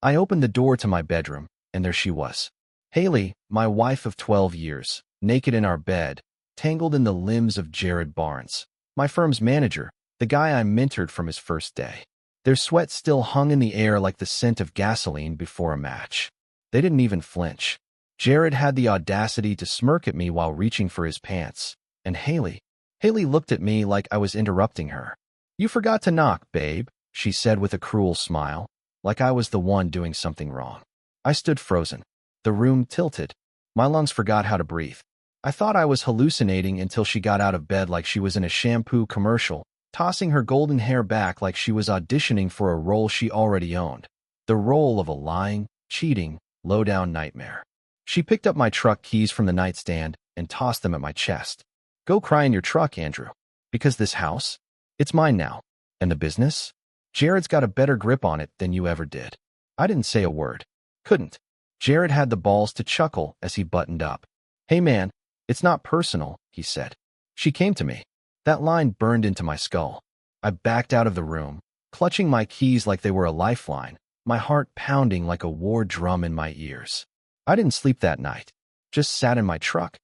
I opened the door to my bedroom, and there she was. Haley, my wife of 12 years, naked in our bed, tangled in the limbs of Jared Barnes, my firm's manager, the guy I mentored from his first day. Their sweat still hung in the air like the scent of gasoline before a match. They didn't even flinch. Jared had the audacity to smirk at me while reaching for his pants, and Haley looked at me like I was interrupting her. "You forgot to knock, babe," she said with a cruel smile, like I was the one doing something wrong. I stood frozen. The room tilted. My lungs forgot how to breathe. I thought I was hallucinating until she got out of bed like she was in a shampoo commercial, tossing her golden hair back like she was auditioning for a role she already owned. The role of a lying, cheating, low-down nightmare. She picked up my truck keys from the nightstand and tossed them at my chest. "Go cry in your truck, Andrew. Because this house, it's mine now. And the business? Jared's got a better grip on it than you ever did." I didn't say a word. Couldn't. Jared had the balls to chuckle as he buttoned up. "Hey man, it's not personal," he said. "She came to me." That line burned into my skull. I backed out of the room, clutching my keys like they were a lifeline, my heart pounding like a war drum in my ears. I didn't sleep that night. Just sat in my truck,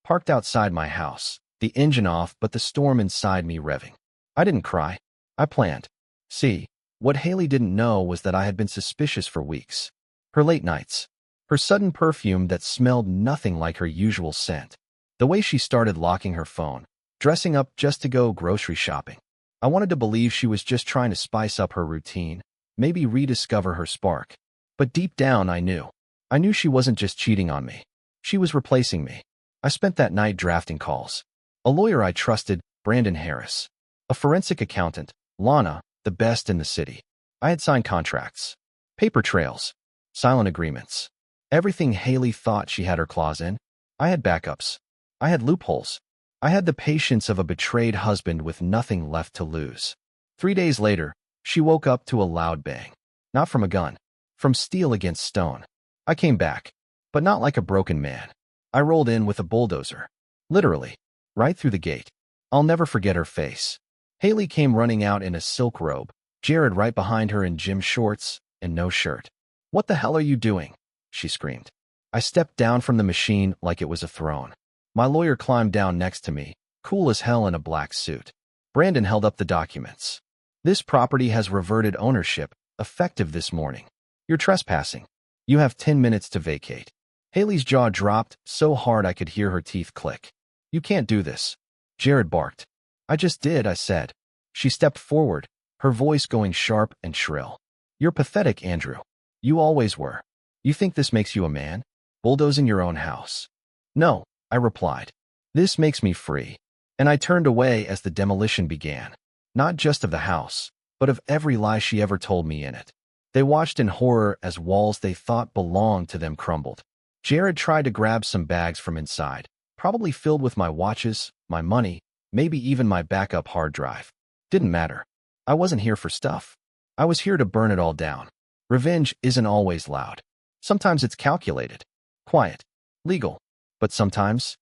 parked outside my house, the engine off but the storm inside me revving. I didn't cry. I planned. See, what Haley didn't know was that I had been suspicious for weeks. Her late nights, her sudden perfume that smelled nothing like her usual scent, the way she started locking her phone, dressing up just to go grocery shopping. I wanted to believe she was just trying to spice up her routine, maybe rediscover her spark. But deep down I knew she wasn't just cheating on me. She was replacing me. I spent that night drafting calls. A lawyer I trusted, Brandon Harris. A forensic accountant, Lana, the best in the city. I had signed contracts. Paper trails. Silent agreements. Everything Haley thought she had her claws in. I had backups. I had loopholes. I had the patience of a betrayed husband with nothing left to lose. 3 days later, she woke up to a loud bang. Not from a gun. From steel against stone. I came back. But not like a broken man. I rolled in with a bulldozer. Literally. Right through the gate. I'll never forget her face. Haley came running out in a silk robe, Jared right behind her in gym shorts and no shirt. "What the hell are you doing?" she screamed. I stepped down from the machine like it was a throne. My lawyer climbed down next to me, cool as hell in a black suit. Brandon held up the documents. "This property has reverted ownership, effective this morning. You're trespassing. You have 10 minutes to vacate." Haley's jaw dropped so hard I could hear her teeth click. "You can't do this," Jared barked. "I just did," I said. She stepped forward, her voice going sharp and shrill. "You're pathetic, Andrew. You always were. You think this makes you a man? Bulldozing your own house." "No," I replied. "This makes me free." And I turned away as the demolition began. Not just of the house, but of every lie she ever told me in it. They watched in horror as walls they thought belonged to them crumbled. Jared tried to grab some bags from inside, probably filled with my watches, my money, maybe even my backup hard drive. Didn't matter. I wasn't here for stuff. I was here to burn it all down. Revenge isn't always loud. Sometimes it's calculated, quiet, legal. But sometimes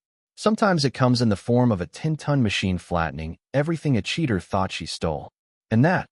it comes in the form of a 10-ton machine flattening everything a cheater thought she stole. And that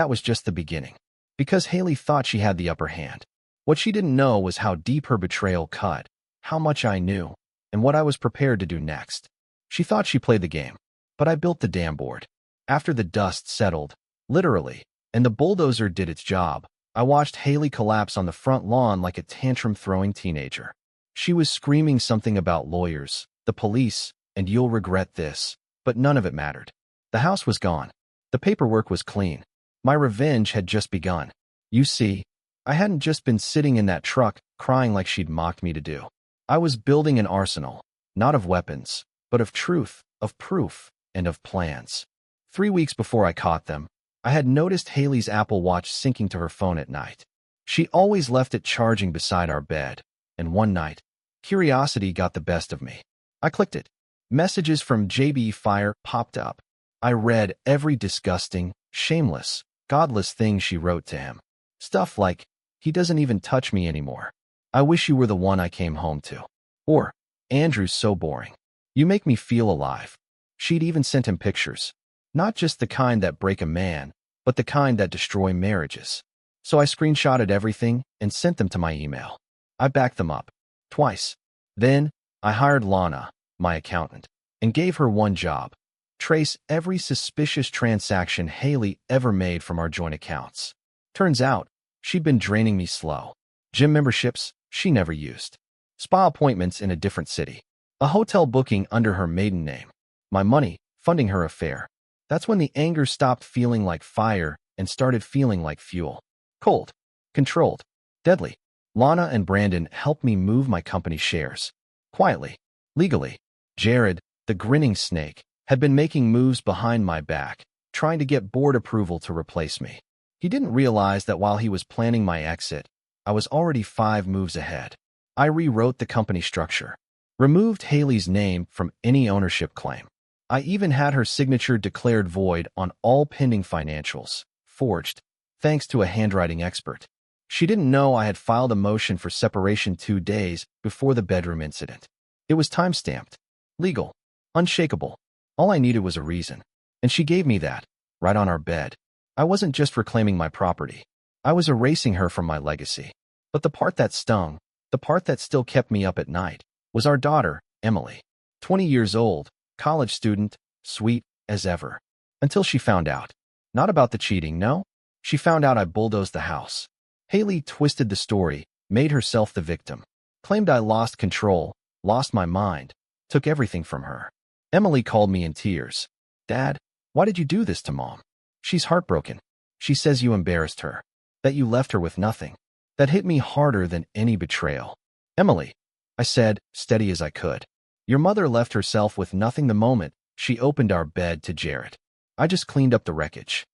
was just the beginning. Because Haley thought she had the upper hand. What she didn't know was how deep her betrayal cut, how much I knew, and what I was prepared to do next. She thought she played the game. But I built the damn board. After the dust settled, literally, and the bulldozer did its job, I watched Haley collapse on the front lawn like a tantrum-throwing teenager. She was screaming something about lawyers, the police, and "you'll regret this," but none of it mattered. The house was gone. The paperwork was clean. My revenge had just begun. You see, I hadn't just been sitting in that truck, crying like she'd mocked me to do. I was building an arsenal, not of weapons, but of truth, of proof, and of plans. 3 weeks before I caught them, I had noticed Haley's Apple Watch syncing to her phone at night. She always left it charging beside our bed, and one night, curiosity got the best of me. I clicked it. Messages from JB Fire popped up. I read every disgusting, shameless, godless thing she wrote to him. Stuff like, "He doesn't even touch me anymore. I wish you were the one I came home to." Or, "Andrew's so boring. You make me feel alive." She'd even sent him pictures. Not just the kind that break a man, but the kind that destroy marriages. So I screenshotted everything and sent them to my email. I backed them up. Twice. Then, I hired Lana, my accountant, and gave her one job: trace every suspicious transaction Haley ever made from our joint accounts. Turns out, she'd been draining me slow. Gym memberships she never used. Spa appointments in a different city. A hotel booking under her maiden name. My money funding her affair. That's when the anger stopped feeling like fire and started feeling like fuel. Cold. Controlled. Deadly. Lana and Brandon helped me move my company shares. Quietly. Legally. Jared, the grinning snake, had been making moves behind my back, trying to get board approval to replace me. He didn't realize that while he was planning my exit, I was already 5 moves ahead. I rewrote the company structure. Removed Haley's name from any ownership claim. I even had her signature declared void on all pending financials, forged, thanks to a handwriting expert. She didn't know I had filed a motion for separation 2 days before the bedroom incident. It was time-stamped, legal, unshakable. All I needed was a reason, and she gave me that, right on our bed. I wasn't just reclaiming my property. I was erasing her from my legacy. But the part that stung, the part that still kept me up at night, was our daughter, Emily. 20 years old, college student, sweet as ever. Until she found out. Not about the cheating, no. She found out I bulldozed the house. Haley twisted the story, made herself the victim. Claimed I lost control, lost my mind, took everything from her. Emily called me in tears. Dad, why did you do this to Mom? She's heartbroken. She says you embarrassed her. That you left her with nothing. That hit me harder than any betrayal. Emily, I said, steady as I could. Your mother left herself with nothing the moment she opened our bed to Jared. I just cleaned up the wreckage.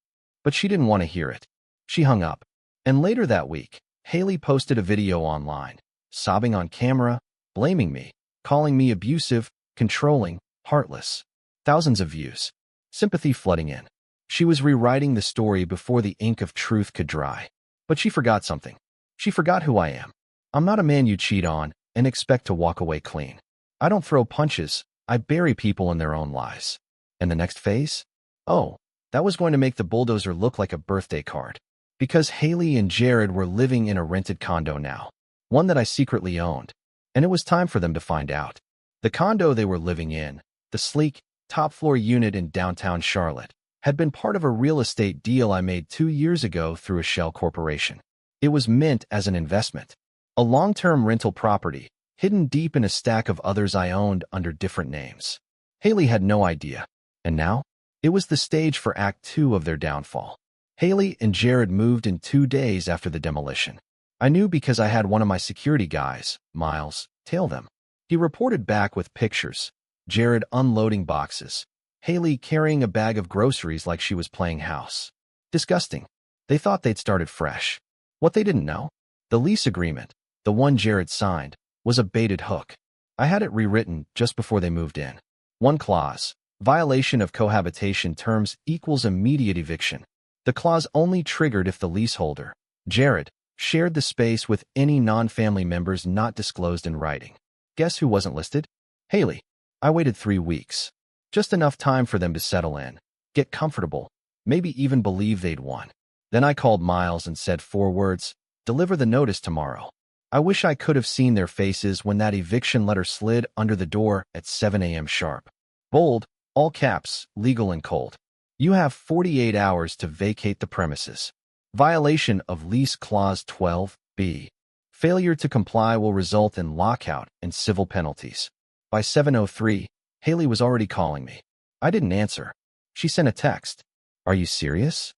But she didn't want to hear it. She hung up. And later that week, Haley posted a video online, sobbing on camera, blaming me, calling me abusive, controlling, heartless. Thousands of views. Sympathy flooding in. She was rewriting the story before the ink of truth could dry. But she forgot something. She forgot who I am. I'm not a man you cheat on and expect to walk away clean. I don't throw punches. I bury people in their own lies. And the next phase? Oh, that was going to make the bulldozer look like a birthday card. Because Haley and Jared were living in a rented condo now. One that I secretly owned. And it was time for them to find out. The condo they were living in, the sleek, top-floor unit in downtown Charlotte, had been part of a real estate deal I made 2 years ago through a shell corporation. It was meant as an investment. A long-term rental property, hidden deep in a stack of others I owned under different names. Haley had no idea. And now? It was the stage for Act 2 of their downfall. Haley and Jared moved in 2 days after the demolition. I knew because I had one of my security guys, Miles, tail them. He reported back with pictures. Jared unloading boxes. Haley carrying a bag of groceries like she was playing house. Disgusting. They thought they'd started fresh. What they didn't know? The lease agreement, the one Jared signed, was a baited hook. I had it rewritten just before they moved in. One clause. Violation of cohabitation terms equals immediate eviction. The clause only triggered if the leaseholder, Jared, shared the space with any non-family members not disclosed in writing. Guess who wasn't listed? Haley. I waited 3 weeks. Just enough time for them to settle in, get comfortable, maybe even believe they'd won. Then I called Miles and said 4 words, deliver the notice tomorrow. I wish I could have seen their faces when that eviction letter slid under the door at 7 a.m. sharp. Bold, all caps, legal and cold. You have 48 hours to vacate the premises. Violation of Lease Clause 12b. Failure to comply will result in lockout and civil penalties. By 7:03, Haley was already calling me. I didn't answer. She sent a text. Are you serious?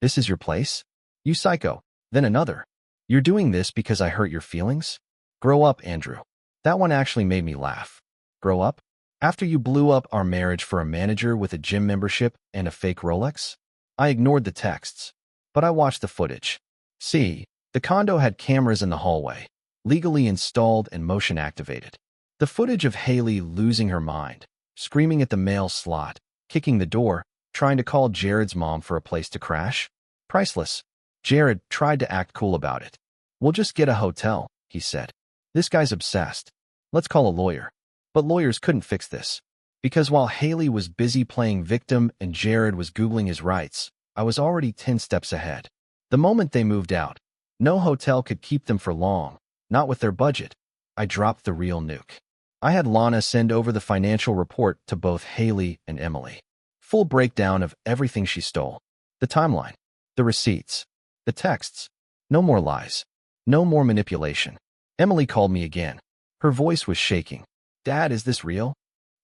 This is your place? You psycho. Then another. You're doing this because I hurt your feelings? Grow up, Andrew. That one actually made me laugh. Grow up? After you blew up our marriage for a manager with a gym membership and a fake Rolex? I ignored the texts. But I watched the footage. See, the condo had cameras in the hallway, legally installed and motion activated. The footage of Haley losing her mind, screaming at the mail slot, kicking the door, trying to call Jared's mom for a place to crash? Priceless. Jared tried to act cool about it. We'll just get a hotel, he said. This guy's obsessed. Let's call a lawyer. But lawyers couldn't fix this. Because while Haley was busy playing victim and Jared was Googling his rights, I was already 10 steps ahead. The moment they moved out, no hotel could keep them for long, not with their budget. I dropped the real nuke. I had Lana send over the financial report to both Haley and Emily. Full breakdown of everything she stole. The timeline, the receipts, the texts. No more lies. No more manipulation. Emily called me again. Her voice was shaking. Dad, is this real?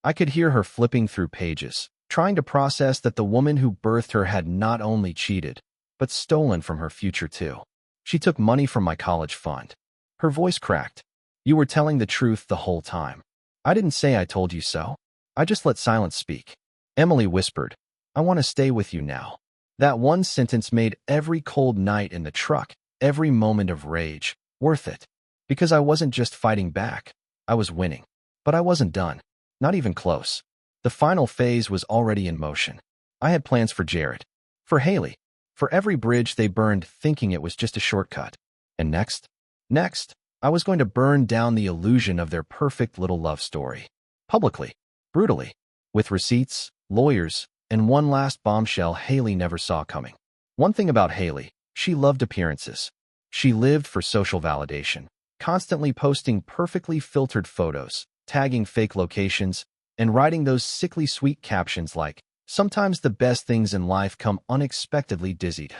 I could hear her flipping through pages, trying to process that the woman who birthed her had not only cheated, but stolen from her future too. She took money from my college fund. Her voice cracked. You were telling the truth the whole time. I didn't say I told you so. I just let silence speak. Emily whispered, I want to stay with you now. That one sentence made every cold night in the truck, every moment of rage, worth it. Because I wasn't just fighting back. I was winning. But I wasn't done. Not even close. The final phase was already in motion. I had plans for Jared. For Haley. For every bridge they burned thinking it was just a shortcut. And next? Next, I was going to burn down the illusion of their perfect little love story. Publicly. Brutally. With receipts, lawyers, and one last bombshell Haley never saw coming. One thing about Haley, she loved appearances. She lived for social validation, constantly posting perfectly filtered photos, tagging fake locations, and writing those sickly sweet captions like, sometimes the best things in life come unexpectedly dizzied.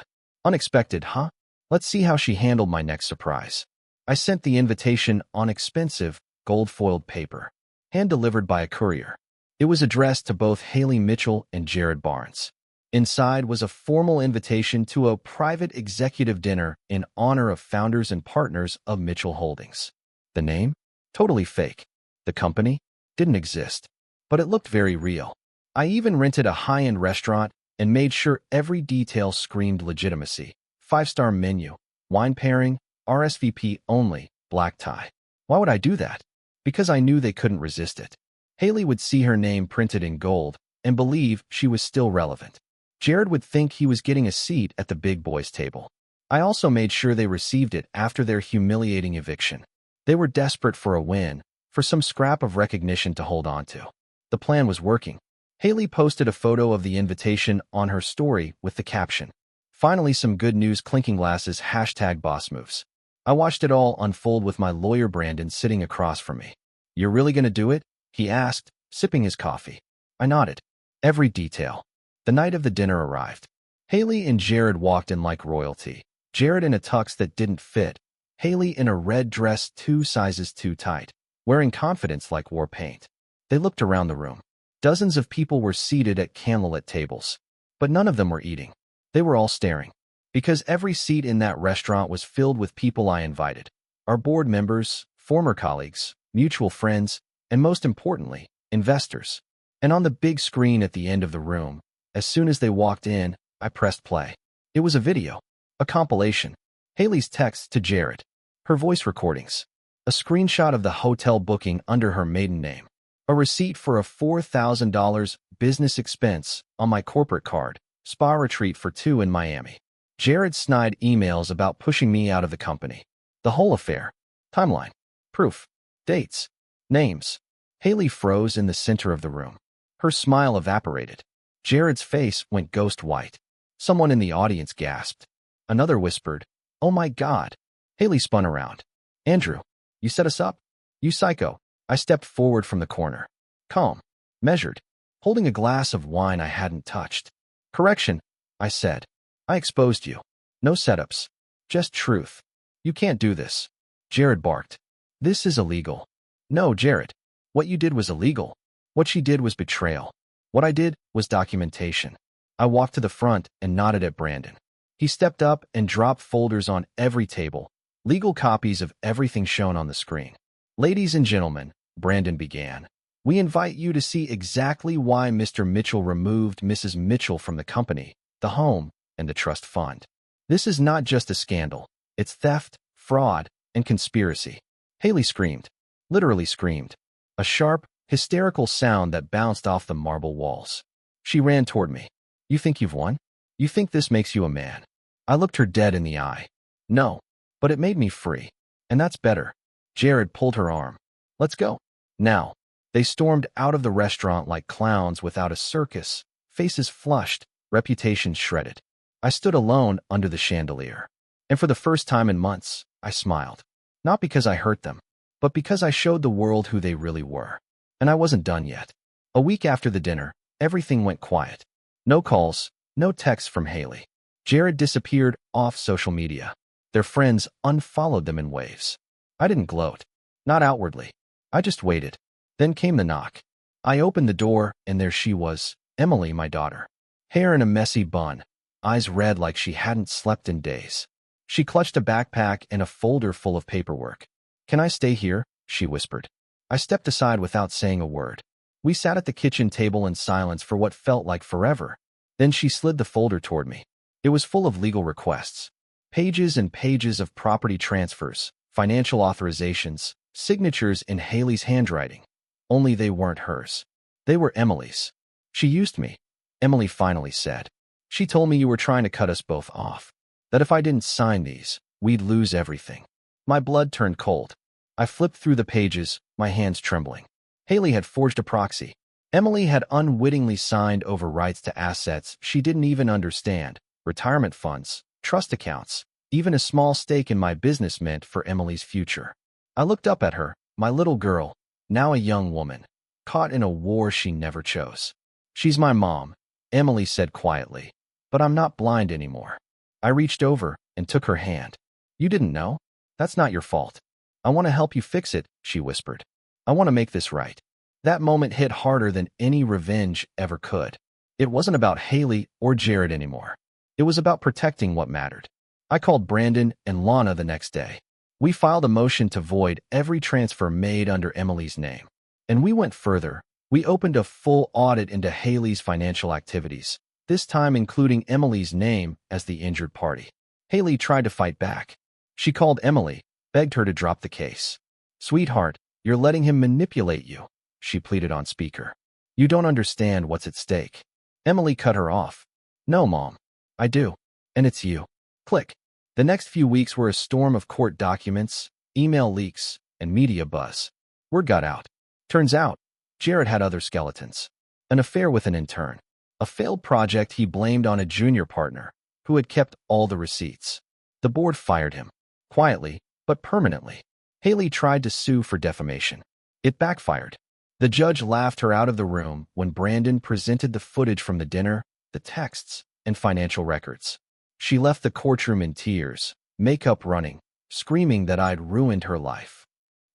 Unexpected, huh? Let's see how she handled my next surprise. I sent the invitation on expensive, gold-foiled paper, hand-delivered by a courier. It was addressed to both Haley Mitchell and Jared Barnes. Inside was a formal invitation to a private executive dinner in honor of founders and partners of Mitchell Holdings. The name? Totally fake. The company? Didn't exist. But it looked very real. I even rented a high-end restaurant and made sure every detail screamed legitimacy. 5-star menu, wine pairing, RSVP only, black tie. Why would I do that? Because I knew they couldn't resist it. Haley would see her name printed in gold and believe she was still relevant. Jared would think he was getting a seat at the big boys' table. I also made sure they received it after their humiliating eviction. They were desperate for a win, for some scrap of recognition to hold on to. The plan was working. Haley posted a photo of the invitation on her story with the caption, "Finally some good news, clinking glasses, #bossmoves." I watched it all unfold with my lawyer Brandon sitting across from me. You're really gonna do it? He asked, sipping his coffee. I nodded. Every detail. The night of the dinner arrived. Haley and Jared walked in like royalty. Jared in a tux that didn't fit. Haley in a red dress 2 sizes too tight, wearing confidence like war paint. They looked around the room. Dozens of people were seated at candlelit tables, but none of them were eating. They were all staring. Because every seat in that restaurant was filled with people I invited. Our board members, former colleagues, mutual friends, and most importantly, investors. And on the big screen at the end of the room, as soon as they walked in, I pressed play. It was a video. A compilation. Haley's text to Jared. Her voice recordings. A screenshot of the hotel booking under her maiden name. A receipt for a $4,000 business expense on my corporate card. Spa retreat for 2 in Miami. Jared's snide emails about pushing me out of the company. The whole affair. Timeline. Proof. Dates. Names. Haley froze in the center of the room. Her smile evaporated. Jared's face went ghost white. Someone in the audience gasped. Another whispered, "Oh my God." Haley spun around. "Andrew, you set us up? You psycho." I stepped forward from the corner. Calm. Measured. Holding a glass of wine I hadn't touched. "Correction," I said. "I exposed you. No setups. Just truth. You can't do this." Jared barked. "This is illegal." "No, Jared. What you did was illegal. What she did was betrayal. What I did was documentation." I walked to the front and nodded at Brandon. He stepped up and dropped folders on every table, legal copies of everything shown on the screen. "Ladies and gentlemen," Brandon began, "we invite you to see exactly why Mr. Mitchell removed Mrs. Mitchell from the company, the home, and the trust fund. This is not just a scandal. It's theft, fraud, and conspiracy." Haley screamed. Literally screamed. A sharp, hysterical sound that bounced off the marble walls. She ran toward me. "You think you've won? You think this makes you a man?" I looked her dead in the eye. "No, but it made me free. And that's better." Jared pulled her arm. "Let's go." Now. They stormed out of the restaurant like clowns without a circus, faces flushed, reputations shredded. I stood alone under the chandelier. And for the first time in months, I smiled. Not because I hurt them, but because I showed the world who they really were. And I wasn't done yet. A week after the dinner, everything went quiet. No calls, no texts from Haley. Jared disappeared off social media. Their friends unfollowed them in waves. I didn't gloat. Not outwardly. I just waited. Then came the knock. I opened the door, and there she was, Emily, my daughter. Hair in a messy bun, eyes red like she hadn't slept in days. She clutched a backpack and a folder full of paperwork. "Can I stay here?" she whispered. I stepped aside without saying a word. We sat at the kitchen table in silence for what felt like forever. Then she slid the folder toward me. It was full of legal requests. Pages and pages of property transfers, financial authorizations, signatures in Haley's handwriting. Only they weren't hers. They were Emily's. "She used me," Emily finally said. "She told me you were trying to cut us both off. That if I didn't sign these, we'd lose everything." My blood turned cold. I flipped through the pages, my hands trembling. Haley had forged a proxy. Emily had unwittingly signed over rights to assets she didn't even understand, retirement funds, trust accounts, even a small stake in my business meant for Emily's future. I looked up at her, my little girl, now a young woman, caught in a war she never chose. "She's my mom," Emily said quietly, "but I'm not blind anymore." I reached over and took her hand. "You didn't know? That's not your fault. I want to help you fix it," she whispered. "I want to make this right." That moment hit harder than any revenge ever could. It wasn't about Haley or Jared anymore. It was about protecting what mattered. I called Brandon and Lana the next day. We filed a motion to void every transfer made under Emily's name. And we went further. We opened a full audit into Haley's financial activities, this time including Emily's name as the injured party. Haley tried to fight back. She called Emily, begged her to drop the case. "Sweetheart, you're letting him manipulate you," she pleaded on speaker. "You don't understand what's at stake." Emily cut her off. "No, Mom. I do. And it's you." Click. The next few weeks were a storm of court documents, email leaks, and media buzz. Word got out. Turns out, Jared had other skeletons. An affair with an intern. A failed project he blamed on a junior partner, who had kept all the receipts. The board fired him. Quietly, but permanently. Haley tried to sue for defamation. It backfired. The judge laughed her out of the room when Brandon presented the footage from the dinner, the texts, and financial records. She left the courtroom in tears, makeup running, screaming that I'd ruined her life.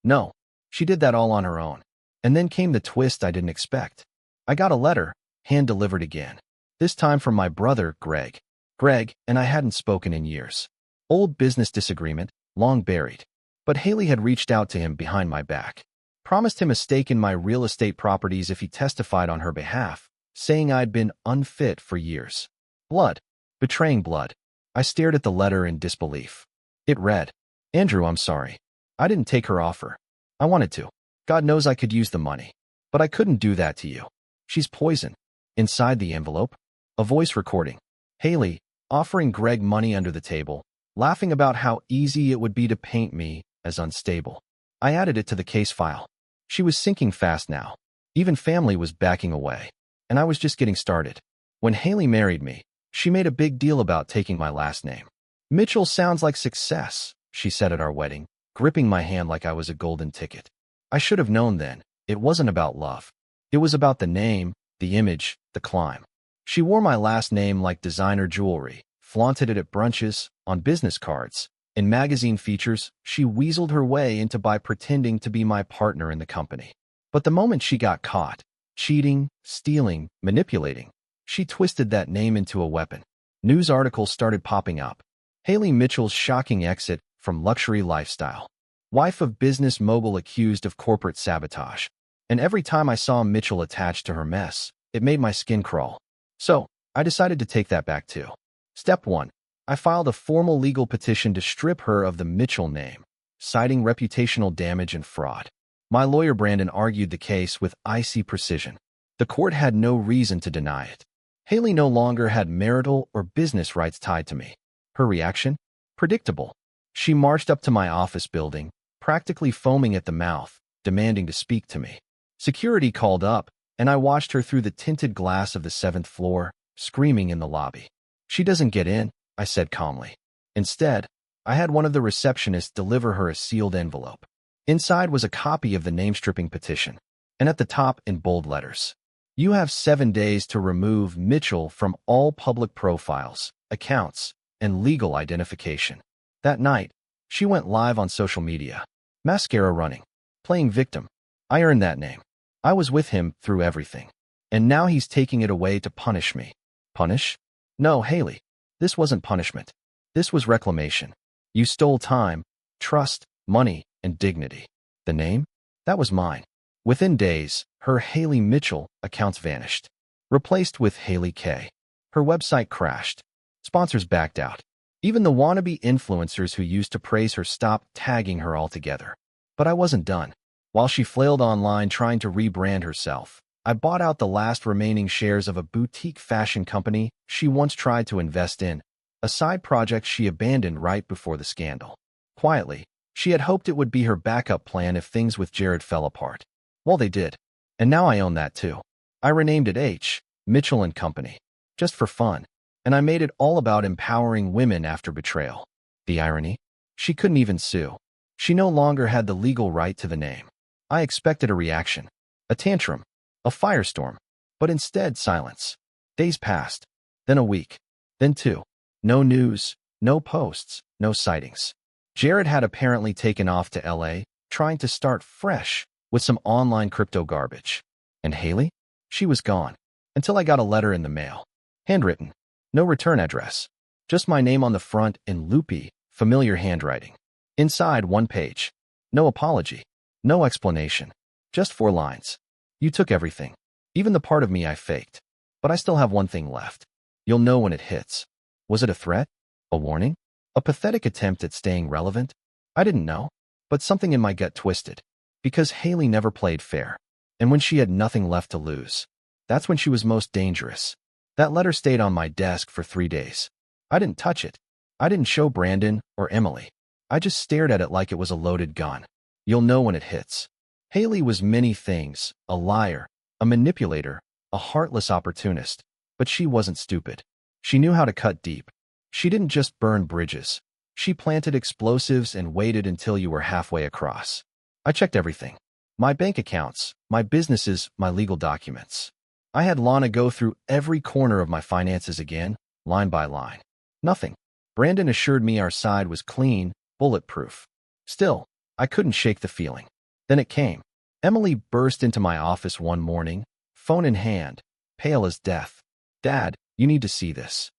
No, she did that all on her own. And then came the twist I didn't expect. I got a letter, hand-delivered again. This time from my brother, Greg. Greg and I hadn't spoken in years. Old business disagreement, long buried. But Haley had reached out to him behind my back. Promised him a stake in my real estate properties if he testified on her behalf, saying I'd been unfit for years. Blood. Betraying blood. I stared at the letter in disbelief. It read, "Andrew, I'm sorry. I didn't take her offer. I wanted to. God knows I could use the money. But I couldn't do that to you. She's poison." Inside the envelope, a voice recording. Haley, offering Greg money under the table, laughing about how easy it would be to paint me as unstable. I added it to the case file. She was sinking fast now. Even family was backing away. And I was just getting started. When Haley married me, she made a big deal about taking my last name. "Mitchell sounds like success," she said at our wedding, gripping my hand like I was a golden ticket. I should have known then. It wasn't about love. It was about the name, the image, the climb. She wore my last name like designer jewelry, flaunted it at brunches, on business cards. In magazine features, she weaseled her way into by pretending to be my partner in the company. But the moment she got caught, cheating, stealing, manipulating, she twisted that name into a weapon. News articles started popping up. Haley Mitchell's shocking exit from luxury lifestyle. Wife of business mogul accused of corporate sabotage. And every time I saw Mitchell attached to her mess, it made my skin crawl. So, I decided to take that back too. Step 1. I filed a formal legal petition to strip her of the Mitchell name, citing reputational damage and fraud. My lawyer Brandon argued the case with icy precision. The court had no reason to deny it. Haley no longer had marital or business rights tied to me. Her reaction? Predictable. She marched up to my office building, practically foaming at the mouth, demanding to speak to me. Security called up, and I watched her through the tinted glass of the 7th floor, screaming in the lobby. She doesn't get in, I said calmly. Instead, I had one of the receptionists deliver her a sealed envelope. Inside was a copy of the name-stripping petition, and at the top in bold letters, "You have 7 days to remove Mitchell from all public profiles, accounts, and legal identification." That night, she went live on social media, mascara running, playing victim. I earned that name. I was with him through everything. And now he's taking it away to punish me. Punish? No, Haley. This wasn't punishment. This was reclamation. You stole time, trust, money, and dignity. The name? That was mine. Within days, her Haley Mitchell accounts vanished, replaced with Haley K. Her website crashed. Sponsors backed out. Even the wannabe influencers who used to praise her stopped tagging her altogether. But I wasn't done. While she flailed online trying to rebrand herself, I bought out the last remaining shares of a boutique fashion company she once tried to invest in, a side project she abandoned right before the scandal. Quietly, she had hoped it would be her backup plan if things with Jared fell apart. Well, they did. And now I own that too. I renamed it H. Mitchell and Company, just for fun, and I made it all about empowering women after betrayal. The irony? She couldn't even sue. She no longer had the legal right to the name. I expected a reaction, a tantrum, a firestorm, but instead silence. Days passed, then a week, then 2. No news, no posts, no sightings. Jared had apparently taken off to LA, trying to start fresh with some online crypto garbage. And Haley? She was gone, until I got a letter in the mail. Handwritten, no return address, just my name on the front in loopy, familiar handwriting. Inside, 1 page. No apology, no explanation, just 4 lines. You took everything, even the part of me I faked. But I still have one thing left. You'll know when it hits. Was it a threat? A warning? A pathetic attempt at staying relevant? I didn't know, but something in my gut twisted. Because Haley never played fair. And when she had nothing left to lose, that's when she was most dangerous. That letter stayed on my desk for 3 days. I didn't touch it. I didn't show Brandon or Emily. I just stared at it like it was a loaded gun. You'll know when it hits. Haley was many things, a liar, a manipulator, a heartless opportunist, but she wasn't stupid. She knew how to cut deep. She didn't just burn bridges. She planted explosives and waited until you were halfway across. I checked everything. My bank accounts, my businesses, my legal documents. I had Lana go through every corner of my finances again, line by line. Nothing. Brandon assured me our side was clean, bulletproof. Still, I couldn't shake the feeling. Then it came. Emily burst into my office one morning, phone in hand, pale as death. "Dad, you need to see this."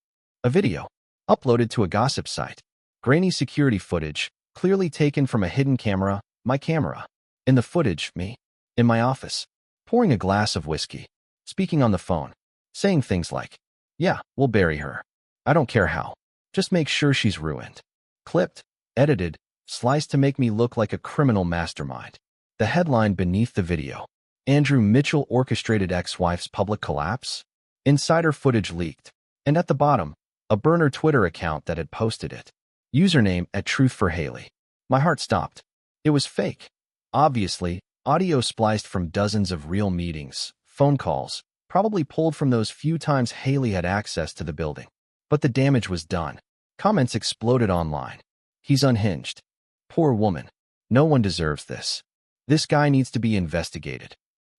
A video, uploaded to a gossip site. Grainy security footage, clearly taken from a hidden camera, my camera. In the footage, me, in my office, pouring a glass of whiskey, speaking on the phone, saying things like, "Yeah, we'll bury her. I don't care how. Just make sure she's ruined." Clipped, edited, sliced to make me look like a criminal mastermind. The headline beneath the video: Andrew Mitchell orchestrated ex-wife's public collapse? Insider footage leaked. And at the bottom, a burner Twitter account that had posted it. Username @TruthForHaley. My heart stopped. It was fake. Obviously, audio spliced from dozens of real meetings, phone calls, probably pulled from those few times Haley had access to the building. But the damage was done. Comments exploded online. "He's unhinged. Poor woman. No one deserves this. This guy needs to be investigated."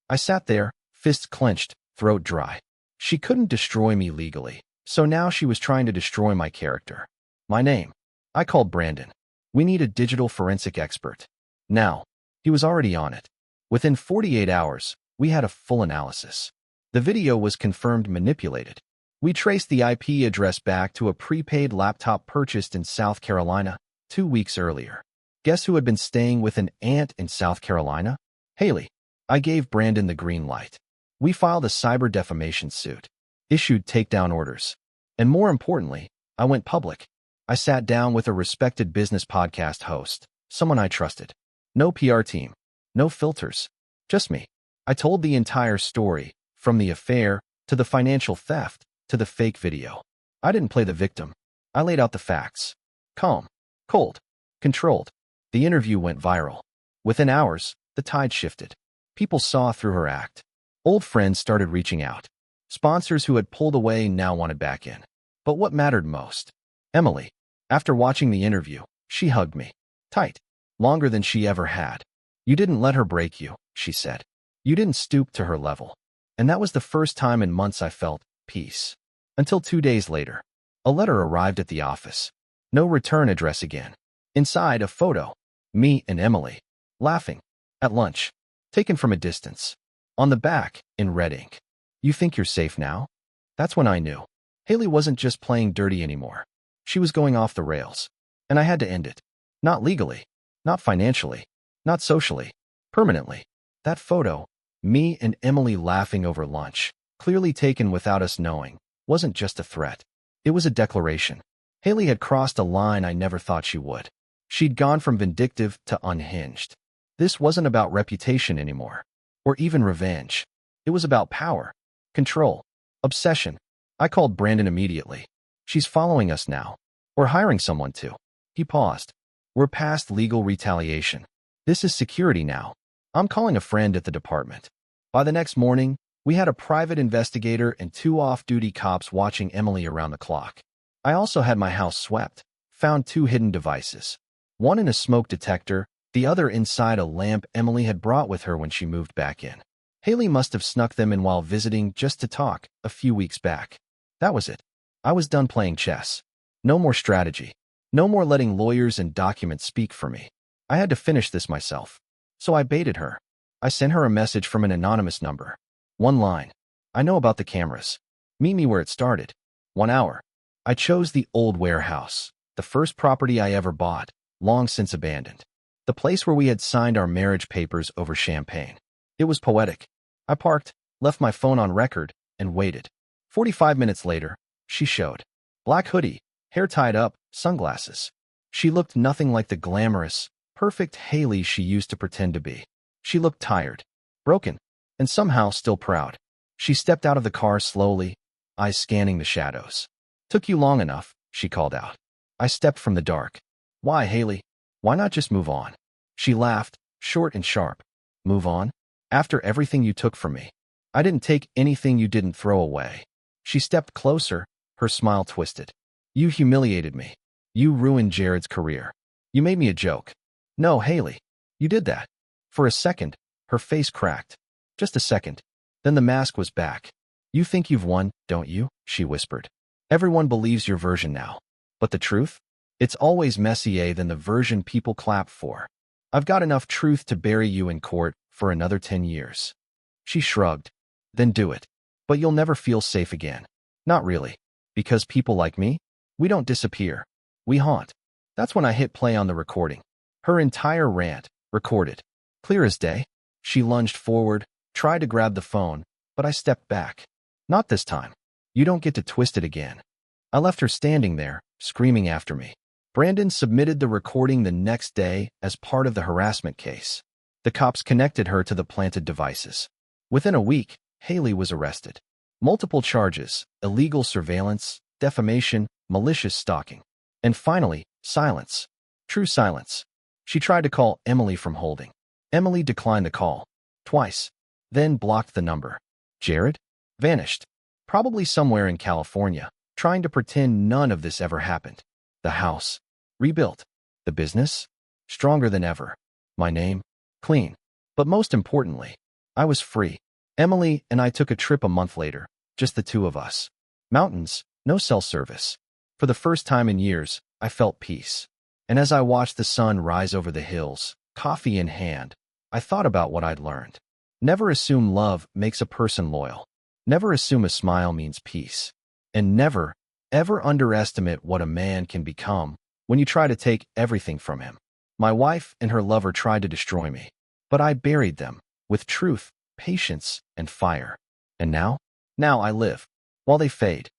I sat there, fists clenched, throat dry. She couldn't destroy me legally, so now she was trying to destroy my character. My name. I called Brandon. "We need a digital forensic expert." Now. He was already on it. Within 48 hours, we had a full analysis. The video was confirmed manipulated. We traced the IP address back to a prepaid laptop purchased in South Carolina 2 weeks earlier. Guess who had been staying with an aunt in South Carolina? Haley. I gave Brandon the green light. We filed a cyber defamation suit, issued takedown orders, and more importantly, I went public. I sat down with a respected business podcast host, someone I trusted. No PR team, no filters, just me. I told the entire story, from the affair, to the financial theft, to the fake video. I didn't play the victim. I laid out the facts. Calm, cold, controlled. The interview went viral. Within hours, the tide shifted. People saw through her act. Old friends started reaching out. Sponsors who had pulled away now wanted back in. But what mattered most? Emily. After watching the interview, she hugged me. Tight. Longer than she ever had. You didn't let her break you, she said. You didn't stoop to her level. And that was the first time in months I felt peace. Until 2 days later. A letter arrived at the office. No return address again. Inside, a photo. Me and Emily. Laughing. At lunch. Taken from a distance. On the back, in red ink. You think you're safe now? That's when I knew. Haley wasn't just playing dirty anymore. She was going off the rails. And I had to end it. Not legally. Not financially. Not socially. Permanently. That photo, me and Emily laughing over lunch, clearly taken without us knowing, wasn't just a threat. It was a declaration. Haley had crossed a line I never thought she would. She'd gone from vindictive to unhinged. This wasn't about reputation anymore. Or even revenge. It was about power. Control. Obsession. I called Brandon immediately. She's following us now. We're hiring someone to. He paused. We're past legal retaliation. This is security now. I'm calling a friend at the department. By the next morning, we had a private investigator and 2 off-duty cops watching Emily around the clock. I also had my house swept. Found 2 hidden devices. One in a smoke detector, the other inside a lamp Emily had brought with her when she moved back in. Haley must have snuck them in while visiting just to talk a few weeks back. That was it. I was done playing chess. No more strategy. No more letting lawyers and documents speak for me. I had to finish this myself. So I baited her. I sent her a message from an anonymous number. 1 line. I know about the cameras. Meet me where it started. 1 hour. I chose the old warehouse, the first property I ever bought, long since abandoned. The place where we had signed our marriage papers over champagne. It was poetic. I parked, left my phone on record, and waited. 45 minutes later, she showed. Black hoodie, hair tied up, sunglasses. She looked nothing like the glamorous, perfect Haley she used to pretend to be. She looked tired, broken, and somehow still proud. She stepped out of the car slowly, eyes scanning the shadows. Took you long enough, she called out. I stepped from the dark. Why, Haley? Why not just move on? She laughed, short and sharp. Move on? After everything you took from me. I didn't take anything you didn't throw away. She stepped closer, her smile twisted. You humiliated me. You ruined Jared's career. You made me a joke. No, Haley. You did that. For a second, her face cracked. Just a second. Then the mask was back. You think you've won, don't you? She whispered. Everyone believes your version now. But the truth? It's always messier than the version people clap for. I've got enough truth to bury you in court for another 10 years. She shrugged. Then do it. But you'll never feel safe again. Not really. Because people like me? We don't disappear. We haunt. That's when I hit play on the recording. Her entire rant, recorded. Clear as day. She lunged forward, tried to grab the phone, but I stepped back. Not this time. You don't get to twist it again. I left her standing there, screaming after me. Brandon submitted the recording the next day as part of the harassment case. The cops connected her to the planted devices. Within a week, Haley was arrested. Multiple charges, illegal surveillance, defamation, malicious stalking. And finally, silence. True silence. She tried to call Emily from holding. Emily declined the call. Twice. Then blocked the number. Jared? Vanished. Probably somewhere in California, trying to pretend none of this ever happened. The house. Rebuilt. The business? Stronger than ever. My name? Clean. But most importantly, I was free. Emily and I took a trip a month later, just the 2 of us. Mountains, no cell service. For the first time in years, I felt peace. And as I watched the sun rise over the hills, coffee in hand, I thought about what I'd learned. Never assume love makes a person loyal. Never assume a smile means peace. And never, ever underestimate what a man can become when you try to take everything from him. My wife and her lover tried to destroy me, but I buried them with truth, patience, and fire. And now? Now I live. While they fade,